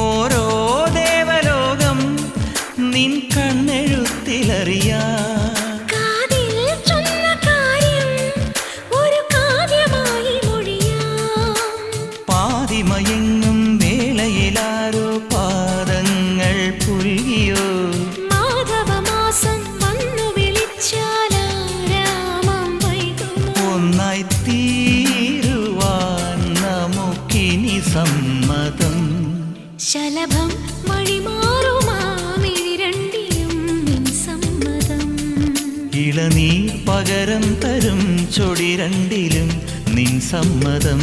ഓരോ ദേവലോകം നിൻ കണ്ണെഴുത്തിലറിയാ പാതിമയങ്ങും വേളയിലാരോ പാദങ്ങൾ പുൽകിയോ മാധവമാസം വന്നു വിളിച്ചാലാരാമം വൈകുമോ ഒന്നായി തീരുവാൻ നമുക്കിനി സമ്മതം ശലഭം വഴിമാറുമാമിരണ്ടിലും നിൻ സമ്മതം ഇളനീർ പകരം തരും ചൊടി രണ്ടിലും നിൻ സമ്മതം